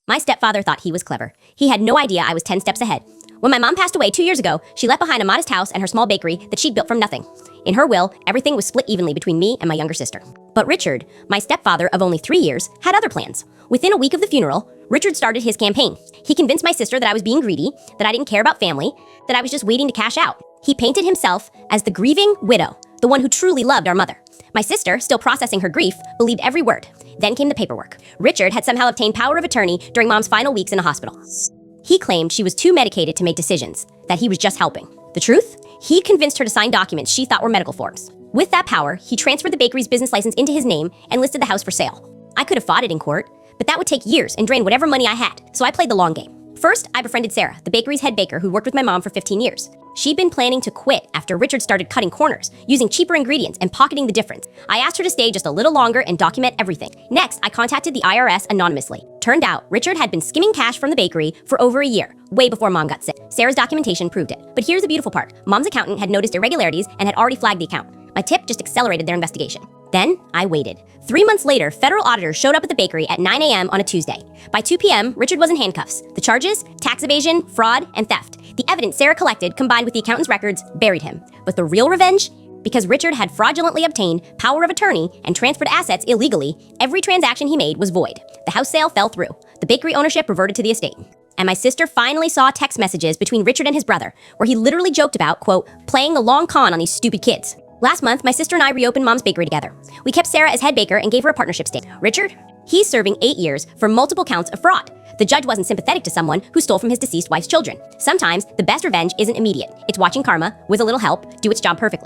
My stepfather thought he was clever. He had no idea I was 10 steps ahead. When my mom passed away 2 years ago, she left behind a modest house and her small bakery that she'd built from nothing. In her will, everything was split evenly between me and my younger sister. But Richard, my stepfather of only 3 years, had other plans. Within a week of the funeral, Richard started his campaign. He convinced my sister that I was being greedy, that I didn't care about family, that I was just waiting to cash out. He painted himself as the grieving widow, the one who truly loved our mother. My sister, still processing her grief, believed every word. Then came the paperwork. Richard had somehow obtained power of attorney during Mom's final weeks in a hospital. He claimed she was too medicated to make decisions, that he was just helping. The truth? He convinced her to sign documents she thought were medical forms. With that power, he transferred the bakery's business license into his name and listed the house for sale. I could have fought it in court, but that would take years and drain whatever money I had, so I played the long game. First, I befriended Sarah, the bakery's head baker who worked with my mom for 15 years. She'd been planning to quit after Richard started cutting corners, using cheaper ingredients and pocketing the difference. I asked her to stay just a little longer and document everything. Next, I contacted the IRS anonymously. Turned out, Richard had been skimming cash from the bakery for over a year, way before Mom got sick. Sarah's documentation proved it. But here's the beautiful part. Mom's accountant had noticed irregularities and had already flagged the account. My tip just accelerated their investigation. Then, I waited. 3 months later, federal auditors showed up at the bakery at 9 a.m. on a Tuesday. By 2 p.m., Richard was in handcuffs. The charges? Tax evasion, fraud, and theft. The evidence Sarah collected, combined with the accountant's records, buried him. But the real revenge? Because Richard had fraudulently obtained power of attorney and transferred assets illegally, every transaction he made was void. The house sale fell through. The bakery ownership reverted to the estate. And my sister finally saw text messages between Richard and his brother, where he literally joked about, quote, playing the long con on these stupid kids. Last month, my sister and I reopened Mom's bakery together. We kept Sarah as head baker and gave her a partnership stake. Richard? He's serving 8 years for multiple counts of fraud. The judge wasn't sympathetic to someone who stole from his deceased wife's children. Sometimes, the best revenge isn't immediate. It's watching karma, with a little help, do its job perfectly.